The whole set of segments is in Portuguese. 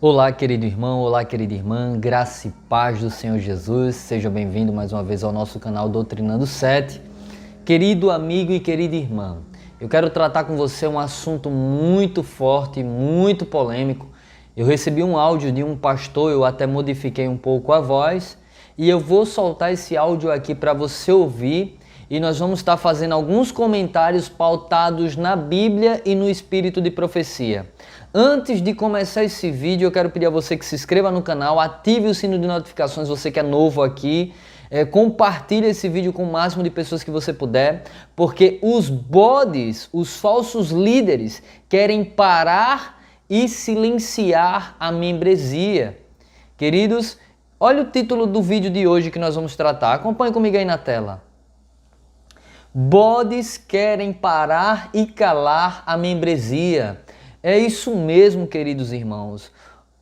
Olá, querido irmão, olá, querida irmã, graça e paz do Senhor Jesus, seja bem-vindo mais uma vez ao nosso canal Doutrinando 7. Querido amigo e querida irmã, eu quero tratar com você um assunto muito forte, muito polêmico. Eu recebi um áudio de um pastor, eu até modifiquei um pouco a voz, e eu vou soltar esse áudio aqui para você ouvir, e nós vamos estar fazendo alguns comentários pautados na Bíblia e no espírito de profecia. Antes de começar esse vídeo, eu quero pedir a você que se inscreva no canal, ative o sino de notificações, você que é novo aqui, compartilhe esse vídeo com o máximo de pessoas que você puder, porque os bodes, os falsos líderes, querem parar e silenciar a membresia. Queridos, olha o título do vídeo de hoje que nós vamos tratar, acompanhe comigo aí na tela. Bodes querem parar e calar a membresia. É isso mesmo, queridos irmãos.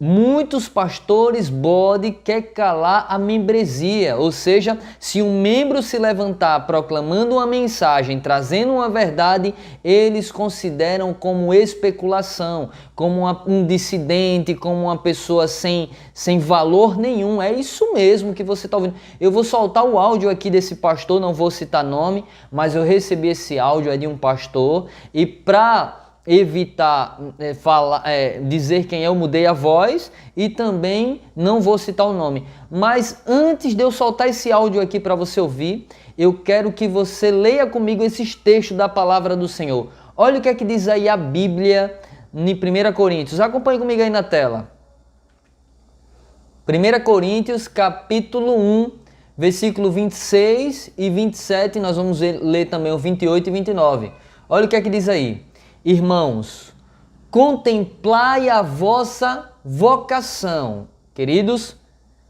Muitos pastores bode quer calar a membresia, ou seja, se um membro se levantar proclamando uma mensagem, trazendo uma verdade, eles consideram como especulação, como um dissidente, como uma pessoa sem valor nenhum. É isso mesmo que você está ouvindo. Eu vou soltar o áudio aqui desse pastor, não vou citar nome, mas eu recebi esse áudio de um pastor e para evitar dizer quem é, eu mudei a voz e também não vou citar o nome. Mas antes de eu soltar esse áudio aqui para você ouvir, eu quero que você leia comigo esses textos da palavra do Senhor. Olha o que é que diz aí a Bíblia em 1 Coríntios. Acompanhe comigo aí na tela. 1 Coríntios capítulo 1, versículo 26 e 27, nós vamos ler também o 28 e 29. Olha o que é que diz aí. Irmãos, contemplai a vossa vocação. Queridos,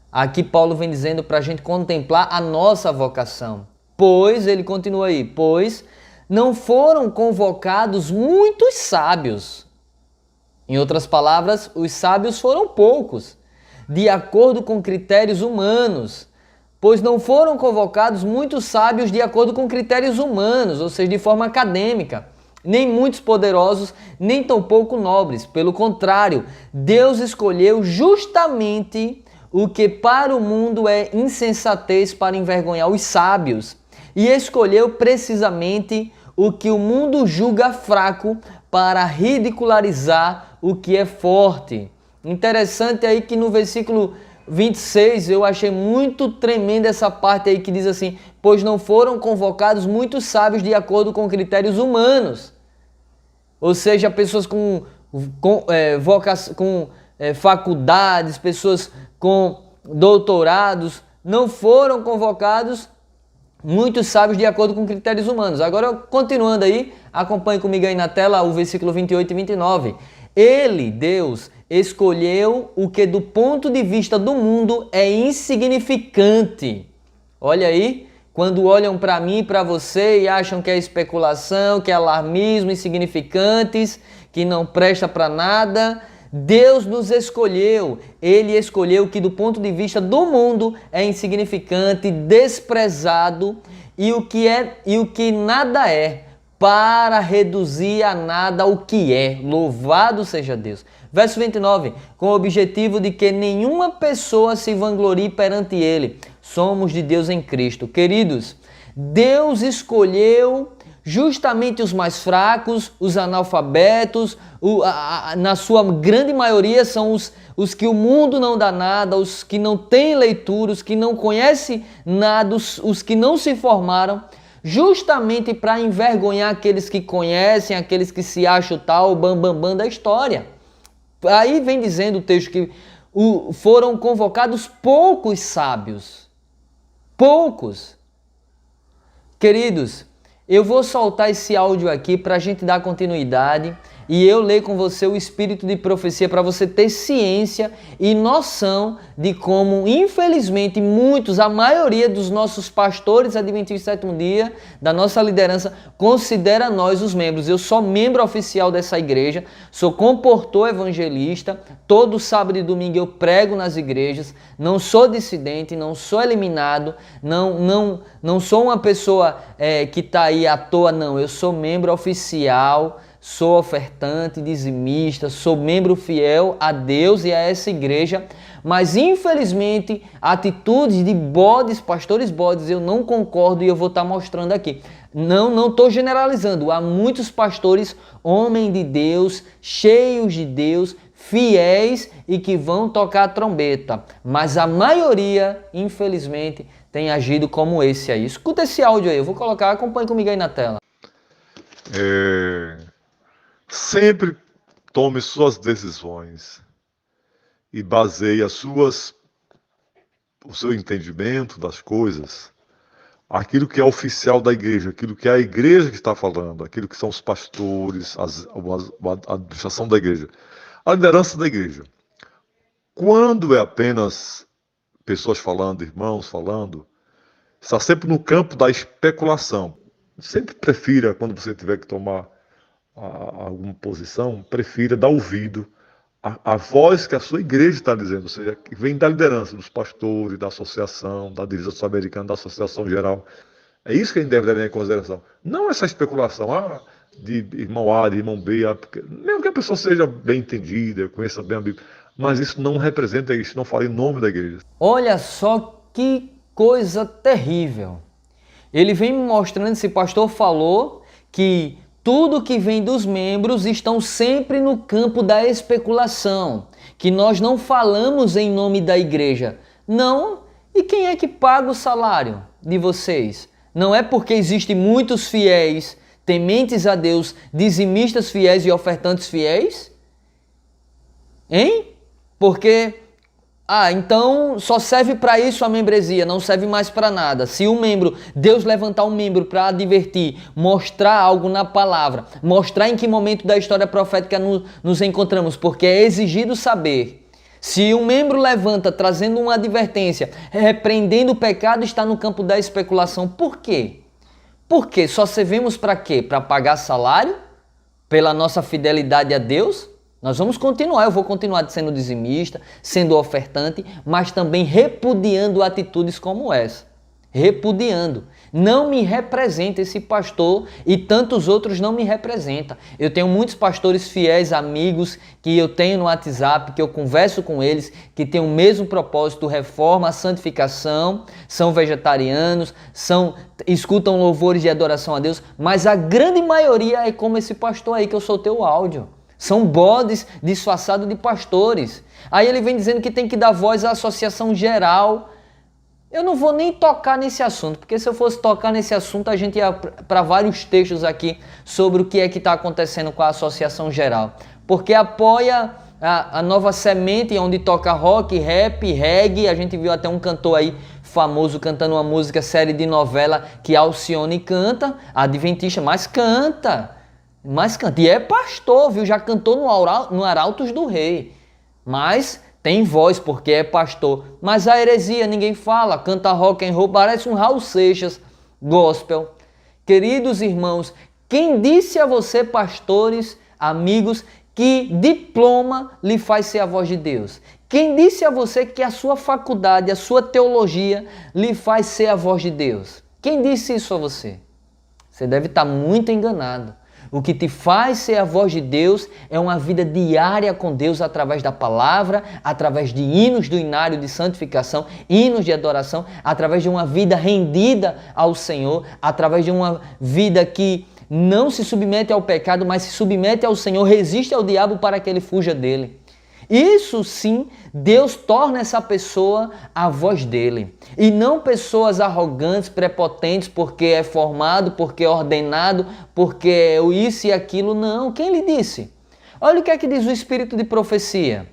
aqui Paulo vem dizendo para a gente contemplar a nossa vocação. Pois, ele continua aí, pois não foram convocados muitos sábios. Em outras palavras, os sábios foram poucos, de acordo com critérios humanos. Pois não foram convocados muitos sábios de acordo com critérios humanos, ou seja, de forma acadêmica. Nem muitos poderosos, nem tampouco nobres. Pelo contrário, Deus escolheu justamente o que para o mundo é insensatez para envergonhar os sábios. E escolheu precisamente o que o mundo julga fraco para ridicularizar o que é forte. Interessante aí que no versículo 26, eu achei muito tremenda essa parte aí que diz assim, pois não foram convocados muitos sábios de acordo com critérios humanos. Ou seja, pessoas com faculdades, pessoas com doutorados, não foram convocados muitos sábios de acordo com critérios humanos. Agora, continuando aí, acompanhe comigo aí na tela o versículo 28 e 29. Ele, Deus, escolheu o que do ponto de vista do mundo é insignificante. Olha aí, quando olham para mim e para você e acham que é especulação, que é alarmismo, insignificantes, que não presta para nada, Deus nos escolheu. Ele escolheu o que do ponto de vista do mundo é insignificante, desprezado e o que nada é, para reduzir a nada o que é. Louvado seja Deus. Verso 29, com o objetivo de que nenhuma pessoa se vanglorie perante Ele. Somos de Deus em Cristo. Queridos, Deus escolheu justamente os mais fracos, os analfabetos, na sua grande maioria são os que o mundo não dá nada, os que não têm leitura, os que não conhecem nada, os que não se formaram, justamente para envergonhar aqueles que conhecem, aqueles que se acham tal, bam da história. Aí vem dizendo o texto que foram convocados poucos sábios. Poucos. Queridos, eu vou soltar esse áudio aqui para a gente dar continuidade e eu ler com você o espírito de profecia para você ter ciência e noção de como, infelizmente, muitos, a maioria dos nossos pastores adventistas do sétimo dia, da nossa liderança, considera nós os membros. Eu sou membro oficial dessa igreja, sou comportor evangelista, todo sábado e domingo eu prego nas igrejas, não sou dissidente, não sou eliminado, não sou uma pessoa que está aí à toa, não. Eu sou membro oficial sou ofertante, dizimista, sou membro fiel a Deus e a essa igreja, mas infelizmente atitudes de bodes, pastores bodes, eu não concordo e eu vou estar mostrando aqui. Não estou generalizando, há muitos pastores, homens de Deus, cheios de Deus, fiéis e que vão tocar a trombeta, mas a maioria, infelizmente, tem agido como esse aí. Escuta esse áudio aí, eu vou colocar, acompanhe comigo aí na tela. Sempre tome suas decisões e baseie o seu entendimento das coisas, aquilo que é oficial da igreja, aquilo que é a igreja que está falando, aquilo que são os pastores, a administração da igreja, a liderança da igreja. Quando é apenas pessoas falando, irmãos falando, está sempre no campo da especulação. Sempre prefira, quando você tiver que tomar alguma posição, prefira dar ouvido à voz que a sua igreja está dizendo, ou seja, que vem da liderança, dos pastores, da associação, da divisão sul-americana, da associação geral. É isso que a gente deve levar em consideração. Não essa especulação de irmão A, de irmão B, mesmo que a pessoa seja bem entendida, conheça bem a Bíblia, mas isso não representa isso, não fala em nome da igreja. Olha só que coisa terrível. Ele vem me mostrando, esse pastor falou que tudo que vem dos membros estão sempre no campo da especulação, que nós não falamos em nome da igreja. Não, e quem é que paga o salário de vocês? Não é porque existem muitos fiéis, tementes a Deus, dizimistas fiéis e ofertantes fiéis? Hein? Porque, então só serve para isso a membresia, não serve mais para nada. Se Deus levantar um membro para advertir, mostrar algo na palavra, mostrar em que momento da história profética nos encontramos, porque é exigido saber. Se um membro levanta trazendo uma advertência, repreendendo o pecado, está no campo da especulação. Por quê? Porque só servimos para quê? Para pagar salário? Pela nossa fidelidade a Deus? Nós vamos continuar, eu vou continuar sendo dizimista, sendo ofertante, mas também repudiando atitudes como essa. Repudiando. Não me representa esse pastor e tantos outros não me representam. Eu tenho muitos pastores fiéis, amigos, que eu tenho no WhatsApp, que eu converso com eles, que têm o mesmo propósito, reforma, santificação, são vegetarianos, escutam louvores de adoração a Deus, mas a grande maioria é como esse pastor aí que eu soltei o áudio. São bodes disfarçados de pastores. Aí ele vem dizendo que tem que dar voz à associação geral. Eu não vou nem tocar nesse assunto, porque se eu fosse tocar nesse assunto, a gente ia para vários textos aqui sobre o que é que está acontecendo com a associação geral. Porque apoia a Nova Semente, onde toca rock, rap, reggae. A gente viu até um cantor aí famoso cantando uma música, série de novela, que Alcione canta, adventista, mas canta. E é pastor, viu? Já cantou no Arautos do Rei. Mas tem voz porque é pastor. Mas a heresia ninguém fala. Canta rock and roll, parece um Raul Seixas gospel. Queridos irmãos, quem disse a você, pastores, amigos, que diploma lhe faz ser a voz de Deus? Quem disse a você que a sua faculdade, a sua teologia lhe faz ser a voz de Deus? Quem disse isso a você? Você deve estar muito enganado. O que te faz ser a voz de Deus é uma vida diária com Deus através da palavra, através de hinos do inário de santificação, hinos de adoração, através de uma vida rendida ao Senhor, através de uma vida que não se submete ao pecado, mas se submete ao Senhor, resiste ao diabo para que ele fuja dele. Isso sim, Deus torna essa pessoa a voz dele. E não pessoas arrogantes, prepotentes, porque é formado, porque é ordenado, porque é isso e aquilo. Não, quem lhe disse? Olha o que é que diz o Espírito de Profecia.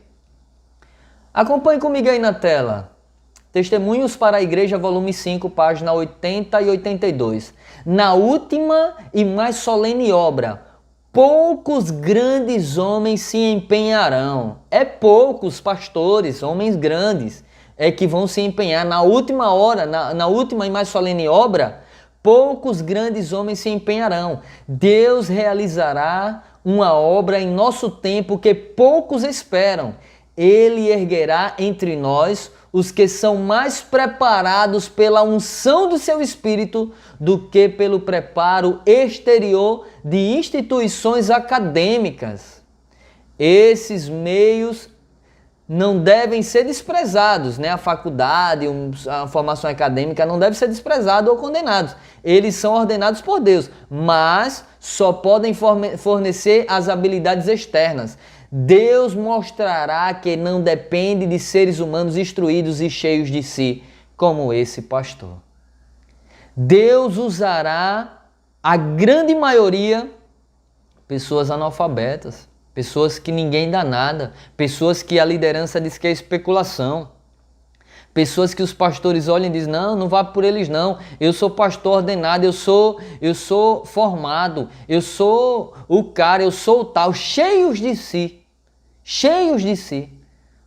Acompanhe comigo aí na tela. Testemunhos para a Igreja, volume 5, página 80 e 82. Na última e mais solene obra, poucos grandes homens se empenharão. É poucos pastores, homens grandes, que vão se empenhar. Na última hora, na última e mais solene obra, poucos grandes homens se empenharão. Deus realizará uma obra em nosso tempo que poucos esperam. Ele erguerá entre nós os que são mais preparados pela unção do seu Espírito do que pelo preparo exterior de instituições acadêmicas. Esses meios não devem ser desprezados, né? A faculdade, a formação acadêmica não deve ser desprezado ou condenados. Eles são ordenados por Deus, mas só podem fornecer as habilidades externas. Deus mostrará que não depende de seres humanos instruídos e cheios de si, como esse pastor. Deus usará a grande maioria pessoas analfabetas, pessoas que ninguém dá nada, pessoas que a liderança diz que é especulação, pessoas que os pastores olham e dizem, não vá por eles não, eu sou pastor ordenado, eu sou formado, eu sou o cara, eu sou o tal, cheios de si,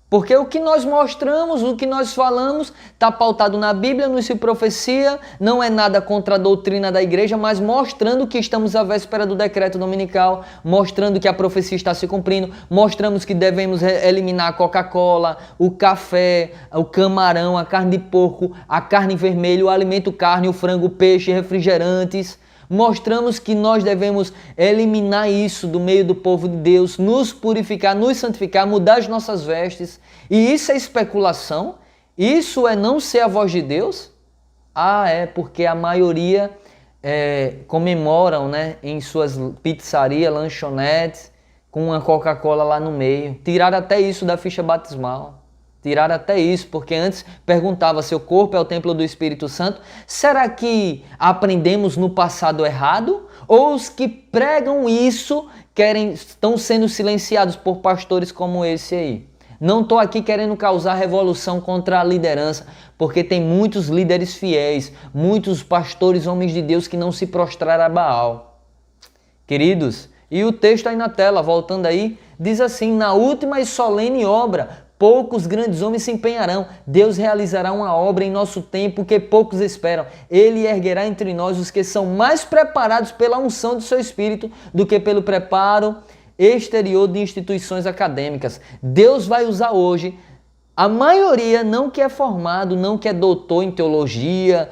porque o que nós mostramos, o que nós falamos, está pautado na Bíblia, não se profecia, não é nada contra a doutrina da igreja, mas mostrando que estamos à véspera do decreto dominical, mostrando que a profecia está se cumprindo, mostramos que devemos eliminar a Coca-Cola, o café, o camarão, a carne de porco, a carne vermelha, o alimento carne, o frango, o peixe, refrigerantes. Mostramos que nós devemos eliminar isso do meio do povo de Deus, nos purificar, nos santificar, mudar as nossas vestes. E isso é especulação? Isso é não ser a voz de Deus? É porque a maioria comemoram, né, em suas pizzarias, lanchonetes, com uma Coca-Cola lá no meio. Tiraram até isso da ficha batismal. Tiraram até isso, porque antes perguntava se o corpo é o templo do Espírito Santo. Será que aprendemos no passado errado? Ou os que pregam isso estão sendo silenciados por pastores como esse aí? Não estou aqui querendo causar revolução contra a liderança, porque tem muitos líderes fiéis, muitos pastores, homens de Deus que não se prostraram a Baal. Queridos, e o texto aí na tela, voltando aí, diz assim, na última e solene obra, poucos grandes homens se empenharão. Deus realizará uma obra em nosso tempo que poucos esperam. Ele erguerá entre nós os que são mais preparados pela unção do seu Espírito do que pelo preparo exterior de instituições acadêmicas. Deus vai usar hoje a maioria, não que é formado, não que é doutor em teologia,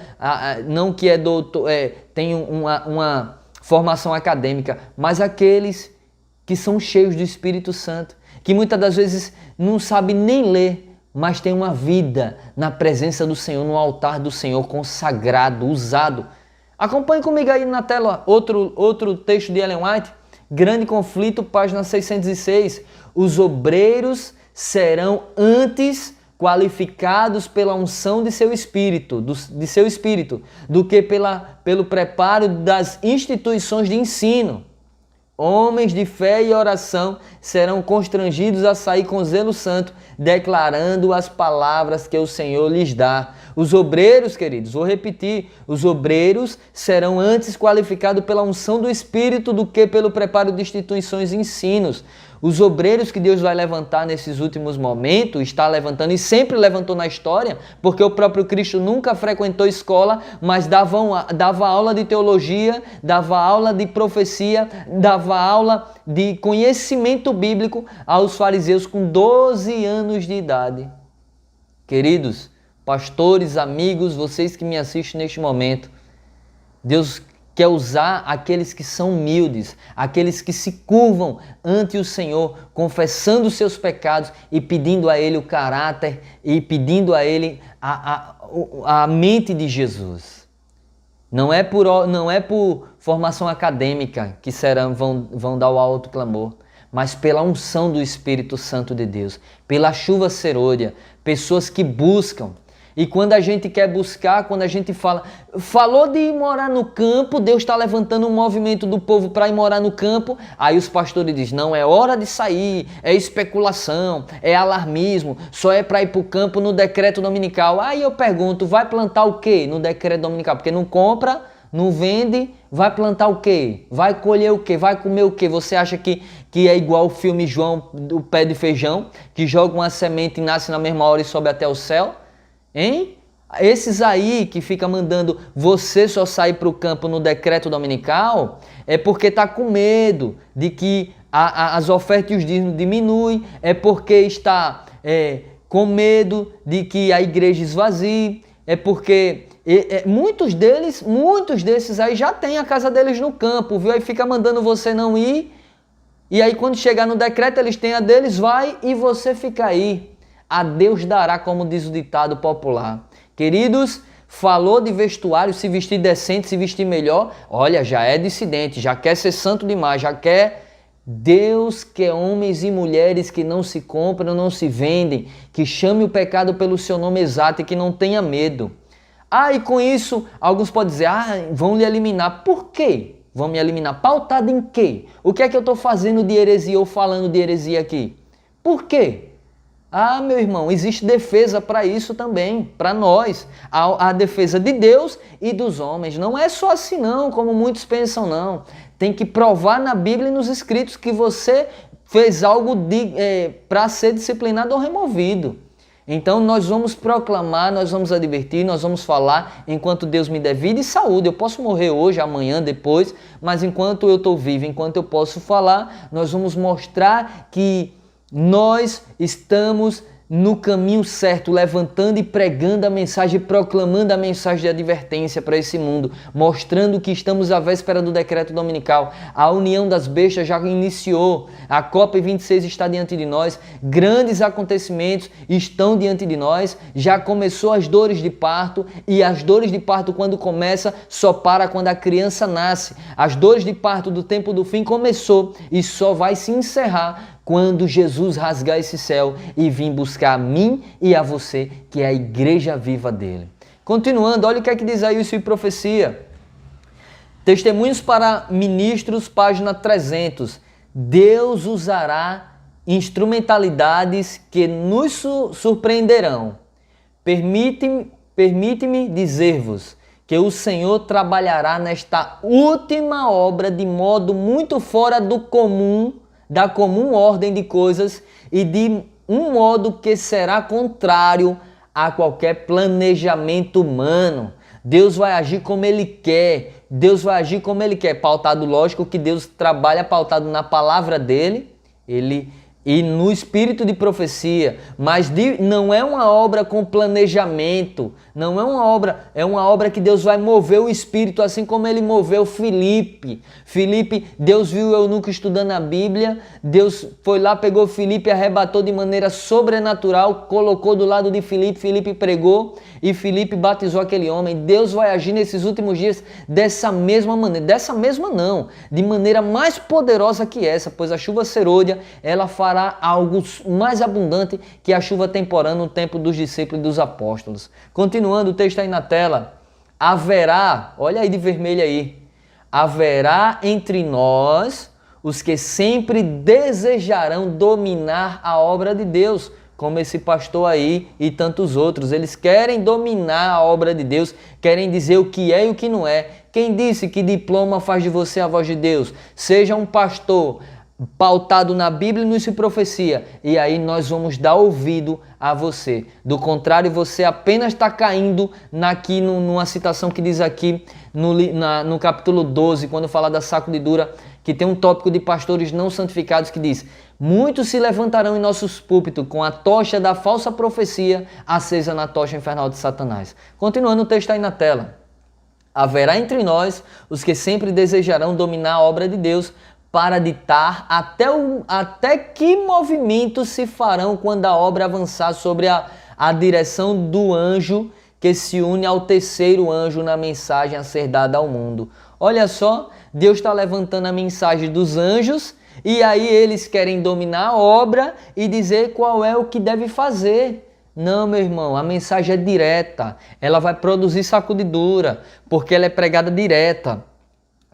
não que é doutor, tem uma formação acadêmica, mas aqueles que são cheios do Espírito Santo, que muitas das vezes não sabe nem ler, mas tem uma vida na presença do Senhor, no altar do Senhor, consagrado, usado. Acompanhe comigo aí na tela outro texto de Ellen White, Grande Conflito, página 606. Os obreiros serão antes qualificados pela unção de seu espírito, do que pelo preparo das instituições de ensino. Homens de fé e oração serão constrangidos a sair com zelo santo, declarando as palavras que o Senhor lhes dá. Os obreiros, queridos, vou repetir, os obreiros serão antes qualificados pela unção do Espírito do que pelo preparo de instituições e ensinos. Os obreiros que Deus vai levantar nesses últimos momentos, está levantando e sempre levantou na história, porque o próprio Cristo nunca frequentou escola, mas dava aula de teologia, dava aula de profecia, dava aula de conhecimento bíblico aos fariseus com 12 anos de idade. Queridos, pastores, amigos, vocês que me assistem neste momento, Deus quer usar aqueles que são humildes, aqueles que se curvam ante o Senhor, confessando os seus pecados e pedindo a Ele o caráter e pedindo a Ele a mente de Jesus. Não é por formação acadêmica que vão dar o alto clamor, mas pela unção do Espírito Santo de Deus, pela chuva serôdia, pessoas que buscam. E quando a gente quer buscar, quando a gente falou de ir morar no campo, Deus está levantando um movimento do povo para ir morar no campo, aí os pastores dizem, não, é hora de sair, é especulação, é alarmismo, só é para ir para o campo no decreto dominical. Aí eu pergunto, vai plantar o quê no decreto dominical? Porque não compra, não vende, vai plantar o quê? Vai colher o quê? Vai comer o quê? Você acha que é igual o filme João, do pé de feijão, que joga uma semente e nasce na mesma hora e sobe até o céu? Hein? Esses aí que fica mandando você só sair para o campo no decreto dominical é porque está com medo de que as ofertas e os dízimos diminuem, é porque está com medo de que a igreja esvazie, é porque muitos desses aí já tem a casa deles no campo, viu? Aí fica mandando você não ir, e aí quando chegar no decreto eles têm a deles, vai e você fica aí. A Deus dará, como diz o ditado popular. Queridos, falou de vestuário, se vestir decente, se vestir melhor, olha, já é dissidente, já quer ser santo demais, já quer... Deus quer homens e mulheres que não se compram, não se vendem, que chame o pecado pelo seu nome exato e que não tenha medo. E com isso, alguns podem dizer, vão lhe eliminar. Por quê? Vão me eliminar. Pautado em quê? O que é que eu estou fazendo de heresia ou falando de heresia aqui? Por quê? Meu irmão, existe defesa para isso também, para nós. A defesa de Deus e dos homens. Não é só assim não, como muitos pensam não. Tem que provar na Bíblia e nos escritos que você fez algo para ser disciplinado ou removido. Então nós vamos proclamar, nós vamos advertir, nós vamos falar enquanto Deus me der vida e saúde. Eu posso morrer hoje, amanhã, depois, mas enquanto eu estou vivo, enquanto eu posso falar, nós vamos mostrar que nós estamos no caminho certo, levantando e pregando a mensagem, proclamando a mensagem de advertência para esse mundo, mostrando que estamos à véspera do decreto dominical. A união das bestas já iniciou, a COP26 está diante de nós, grandes acontecimentos estão diante de nós, já começou as dores de parto, e as dores de parto quando começa, só para quando a criança nasce. As dores de parto do tempo do fim começou e só vai se encerrar quando Jesus rasgar esse céu e vir buscar a mim e a você, que é a igreja viva dele. Continuando, olha o que é que diz aí isso em profecia. Testemunhos para ministros, página 300. Deus usará instrumentalidades que nos surpreenderão. Permite-me dizer-vos que o Senhor trabalhará nesta última obra de modo muito fora do comum, da comum ordem de coisas e de um modo que será contrário a qualquer planejamento humano. Deus vai agir como Ele quer. Deus vai agir como Ele quer. Pautado, lógico, que Deus trabalha pautado na palavra dEle, e no espírito de profecia, mas não é uma obra com planejamento, não é uma obra que Deus vai mover o espírito, assim como Ele moveu Filipe. Deus viu o eunuco estudando a Bíblia, Deus foi lá, pegou Filipe, arrebatou de maneira sobrenatural, colocou do lado de Filipe, Filipe pregou e Filipe batizou aquele homem. Deus vai agir nesses últimos dias dessa mesma maneira, de maneira mais poderosa que essa, pois a chuva serôdia, ela fará algo mais abundante que a chuva temporã no tempo dos discípulos e dos apóstolos. Continuando, o texto aí na tela. Haverá, olha aí de vermelho aí, haverá entre nós os que sempre desejarão dominar a obra de Deus, como esse pastor aí e tantos outros. Eles querem dominar a obra de Deus, querem dizer o que é e o que não é. Quem disse que diploma faz de você a voz de Deus? Seja um pastor pautado na Bíblia e nos profecia, e aí nós vamos dar ouvido a você. Do contrário, você apenas está caindo numa citação que diz aqui no capítulo 12, quando fala da sacudidura, que tem um tópico de pastores não santificados que diz: muitos se levantarão em nossos púlpitos com a tocha da falsa profecia acesa na tocha infernal de Satanás. Continuando, o texto aí na tela. Haverá entre nós os que sempre desejarão dominar a obra de Deus, para ditar até que movimentos se farão quando a obra avançar sobre a direção do anjo que se une ao terceiro anjo na mensagem a ser dada ao mundo. Olha só, Deus está levantando a mensagem dos anjos e aí eles querem dominar a obra e dizer qual é o que deve fazer. Não, meu irmão, a mensagem é direta, ela vai produzir sacudidura, porque ela é pregada direta.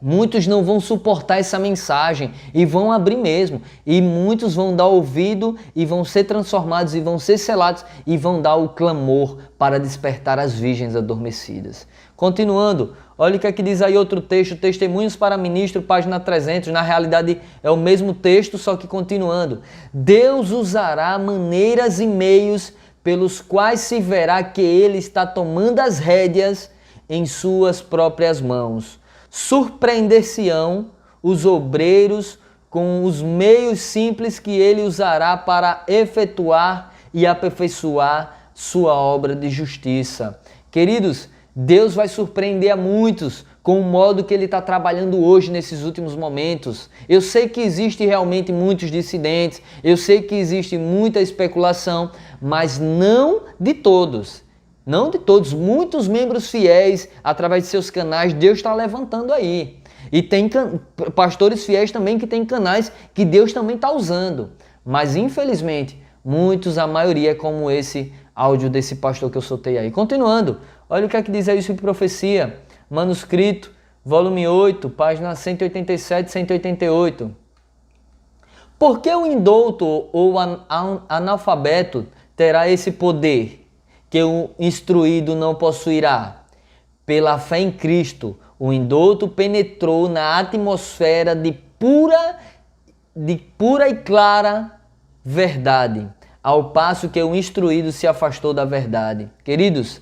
Muitos não vão suportar essa mensagem e vão abrir mesmo. E muitos vão dar ouvido e vão ser transformados e vão ser selados e vão dar o clamor para despertar as virgens adormecidas. Continuando, olha o que aqui diz aí outro texto, Testemunhos para Ministro, página 300. Na realidade é o mesmo texto, só que continuando. Deus usará maneiras e meios pelos quais se verá que Ele está tomando as rédeas em suas próprias mãos. Surpreender-se-ão os obreiros com os meios simples que ele usará para efetuar e aperfeiçoar sua obra de justiça. Queridos, Deus vai surpreender a muitos com o modo que Ele está trabalhando hoje nesses últimos momentos. Eu sei que existe realmente muitos dissidentes, eu sei que existe muita especulação, mas não de todos. Não de todos, muitos membros fiéis, através de seus canais, Deus está levantando aí. E tem pastores fiéis também que têm canais que Deus também está usando. Mas infelizmente, muitos, a maioria é como esse áudio desse pastor que eu soltei aí. Continuando, olha o que é que diz aí sobre profecia. Manuscrito, volume 8, página 187 e 188. Por que o indouto ou analfabeto terá esse poder que o instruído não possuirá? Pela fé em Cristo, o indouto penetrou na atmosfera de pura e clara verdade, ao passo que o instruído se afastou da verdade. Queridos,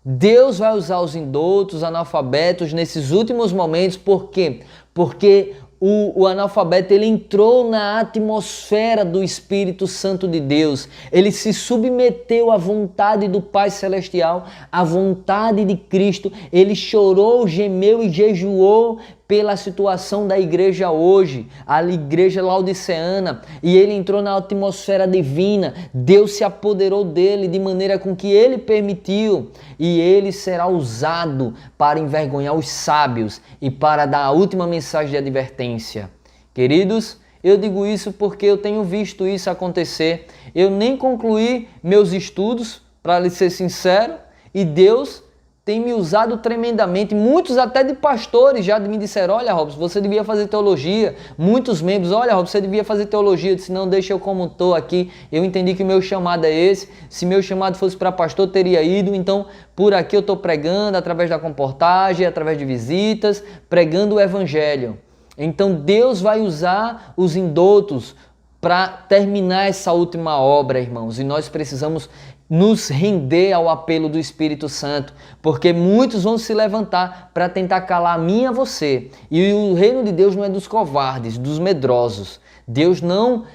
Deus vai usar os indoutos, os analfabetos nesses últimos momentos, por quê? Porque o analfabeto ele entrou na atmosfera do Espírito Santo de Deus, ele se submeteu à vontade do Pai Celestial, à vontade de Cristo, ele chorou, gemeu e jejuou pela situação da igreja hoje, a igreja laodiceana, e ele entrou na atmosfera divina, Deus se apoderou dele de maneira com que ele permitiu, e ele será usado para envergonhar os sábios e para dar a última mensagem de advertência. Queridos, eu digo isso porque eu tenho visto isso acontecer, eu nem concluí meus estudos, para lhe ser sincero, e Deus tem me usado tremendamente, muitos até de pastores já me disseram, olha Robson, você devia fazer teologia, muitos membros, olha Robson, você devia fazer teologia, eu disse, não, deixa eu como estou aqui, eu entendi que o meu chamado é esse, se meu chamado fosse para pastor, teria ido, então por aqui eu estou pregando, através da comportagem, através de visitas, pregando o evangelho. Então Deus vai usar os indoutos para terminar essa última obra, irmãos, e nós precisamos nos render ao apelo do Espírito Santo, porque muitos vão se levantar para tentar calar a mim e a você. E o reino de Deus não é dos covardes, dos medrosos. Deus não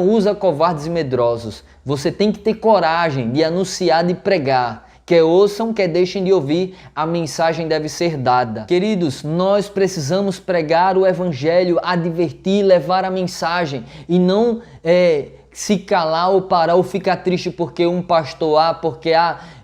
usa covardes e medrosos. Você tem que ter coragem de anunciar, de pregar. Quer ouçam, quer deixem de ouvir, a mensagem deve ser dada. Queridos, nós precisamos pregar o Evangelho, advertir, levar a mensagem e não se calar ou parar ou ficar triste porque um pastor porque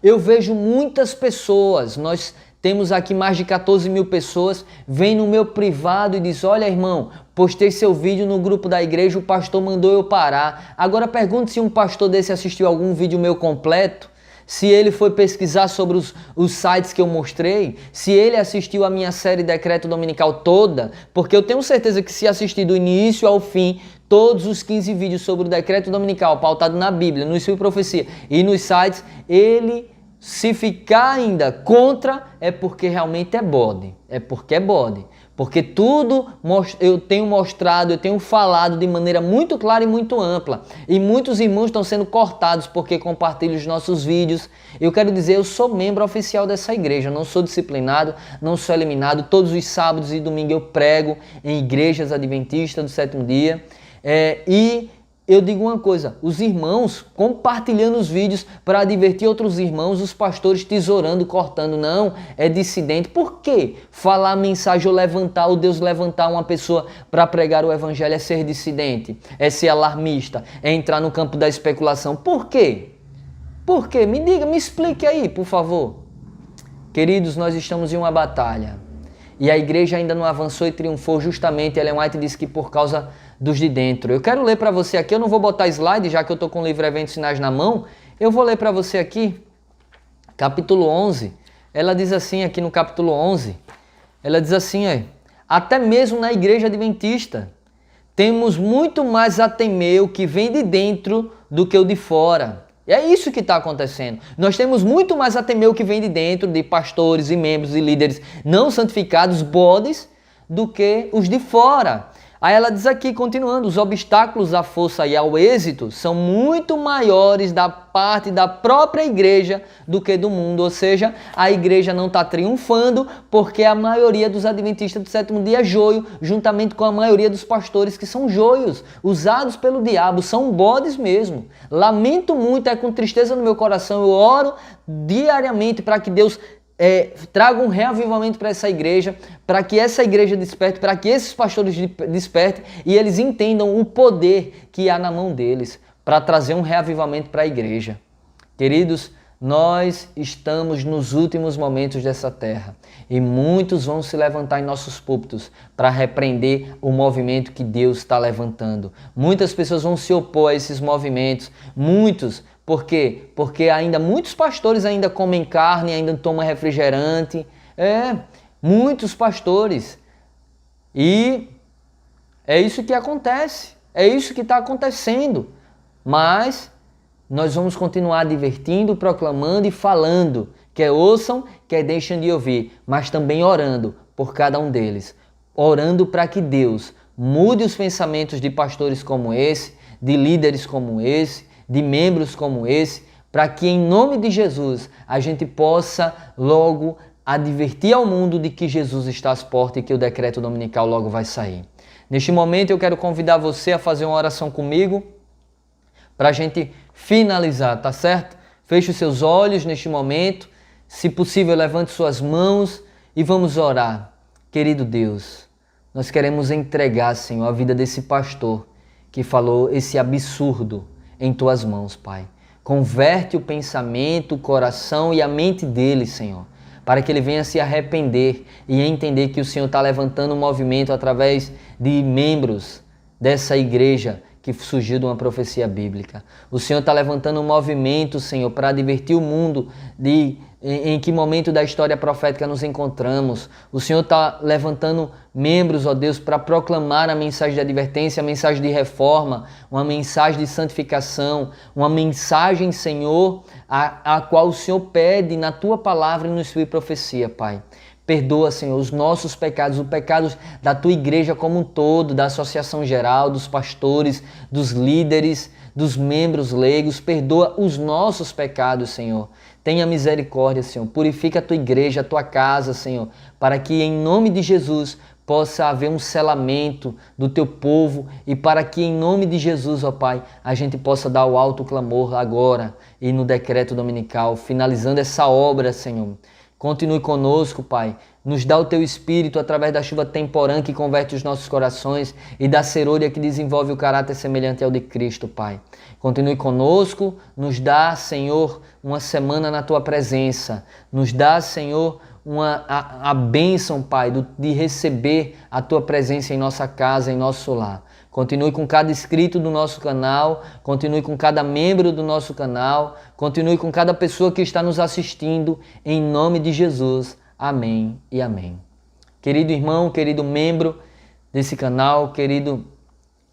eu vejo muitas pessoas, nós temos aqui mais de 14 mil pessoas, vem no meu privado e diz, olha irmão, postei seu vídeo no grupo da igreja, o pastor mandou eu parar. Agora pergunte se um pastor desse assistiu algum vídeo meu completo, se ele foi pesquisar sobre os sites que eu mostrei, se ele assistiu a minha série Decreto Dominical toda, porque eu tenho certeza que se assistir do início ao fim, todos os 15 vídeos sobre o Decreto Dominical, pautado na Bíblia, no Espírito e Profecia e nos sites, ele, se ficar ainda contra, é porque realmente é bode, porque tudo eu tenho mostrado, eu tenho falado de maneira muito clara e muito ampla. E muitos irmãos estão sendo cortados porque compartilham os nossos vídeos. Eu quero dizer, eu sou membro oficial dessa igreja, não sou disciplinado, não sou eliminado. Todos os sábados e domingos eu prego em igrejas adventistas do sétimo dia. E eu digo uma coisa, os irmãos compartilhando os vídeos para advertir outros irmãos, os pastores tesourando, cortando, não, é dissidente. Por quê? Falar a mensagem ou Deus levantar uma pessoa para pregar o evangelho é ser dissidente, é ser alarmista, é entrar no campo da especulação. Por quê? Por quê? Me diga, me explique aí, por favor. Queridos, nós estamos em uma batalha e a igreja ainda não avançou e triunfou justamente, Ellen White diz que por causa dos de dentro. Eu quero ler para você aqui, eu não vou botar slide, já que eu estou com o livro Eventos Sinais na mão, eu vou ler para você aqui, capítulo 11, ela diz assim aqui no capítulo 11, ela diz assim, até mesmo na igreja adventista, temos muito mais a temer o que vem de dentro do que o de fora. E é isso que está acontecendo. Nós temos muito mais a temer o que vem de dentro, de pastores e membros e líderes não santificados, bodes, do que os de fora. Aí ela diz aqui, continuando, os obstáculos à força e ao êxito são muito maiores da parte da própria igreja do que do mundo. Ou seja, a igreja não está triunfando porque a maioria dos adventistas do sétimo dia é joio, juntamente com a maioria dos pastores que são joios, usados pelo diabo, são bodes mesmo. Lamento muito, é com tristeza no meu coração, eu oro diariamente para que Deus traga um reavivamento para essa igreja, para que essa igreja desperte, para que esses pastores despertem e eles entendam o poder que há na mão deles para trazer um reavivamento para a igreja. Queridos, nós estamos nos últimos momentos dessa terra e muitos vão se levantar em nossos púlpitos para repreender o movimento que Deus está levantando. Muitas pessoas vão se opor a esses movimentos, muitos. Por quê? Porque ainda muitos pastores ainda comem carne, ainda tomam refrigerante. Muitos pastores. E é isso que acontece. É isso que está acontecendo. Mas nós vamos continuar divertindo, proclamando e falando. Quer ouçam, quer deixem de ouvir. Mas também orando por cada um deles. Orando para que Deus mude os pensamentos de pastores como esse, de líderes como esse, de membros como esse, para que em nome de Jesus a gente possa logo advertir ao mundo de que Jesus está às portas e que o decreto dominical logo vai sair. Neste momento eu quero convidar você a fazer uma oração comigo para a gente finalizar, tá certo? Feche os seus olhos neste momento, se possível levante suas mãos e vamos orar. Querido Deus, nós queremos entregar, Senhor, a vida desse pastor que falou esse absurdo em tuas mãos, Pai. Converte o pensamento, o coração e a mente dele, Senhor, para que ele venha se arrepender e entender que o Senhor está levantando um movimento através de membros dessa igreja que surgiu de uma profecia bíblica. O Senhor está levantando um movimento, Senhor, para advertir o mundo em que momento da história profética nos encontramos. O Senhor está levantando membros, ó Deus, para proclamar a mensagem de advertência, a mensagem de reforma, uma mensagem de santificação, uma mensagem, Senhor, a qual o Senhor pede na Tua palavra e no Espírito de profecia, Pai. Perdoa, Senhor, os nossos pecados, os pecados da Tua igreja como um todo, da associação geral, dos pastores, dos líderes, dos membros leigos. Perdoa os nossos pecados, Senhor. Tenha misericórdia, Senhor. Purifica a Tua igreja, a Tua casa, Senhor, para que em nome de Jesus possa haver um selamento do Teu povo e para que em nome de Jesus, ó Pai, a gente possa dar o alto clamor agora e no decreto dominical, finalizando essa obra, Senhor. Continue conosco, Pai. Nos dá o Teu Espírito através da chuva temporã que converte os nossos corações e da serolha que desenvolve o caráter semelhante ao de Cristo, Pai. Continue conosco. Nos dá, Senhor, uma semana na Tua presença. Nos dá, Senhor, a bênção, Pai, de receber a Tua presença em nossa casa, em nosso lar. Continue com cada inscrito do nosso canal, continue com cada membro do nosso canal, continue com cada pessoa que está nos assistindo, em nome de Jesus. Amém e amém. Querido irmão, querido membro desse canal, querido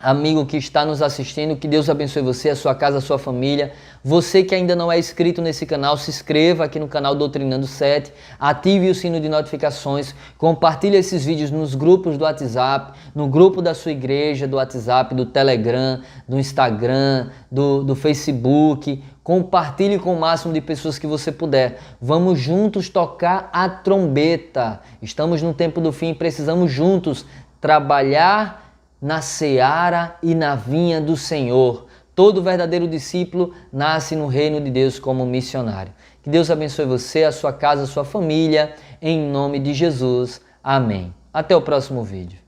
amigo que está nos assistindo, que Deus abençoe você, a sua casa, a sua família. Você que ainda não é inscrito nesse canal, se inscreva aqui no canal Doutrinando 7, ative o sino de notificações, compartilhe esses vídeos nos grupos do WhatsApp, no grupo da sua igreja, do WhatsApp, do Telegram, do Instagram, do Facebook. Compartilhe com o máximo de pessoas que você puder. Vamos juntos tocar a trombeta. Estamos no tempo do fim, precisamos juntos trabalhar na seara e na vinha do Senhor. Todo verdadeiro discípulo nasce no reino de Deus como missionário. Que Deus abençoe você, a sua casa, a sua família, em nome de Jesus. Amém. Até o próximo vídeo.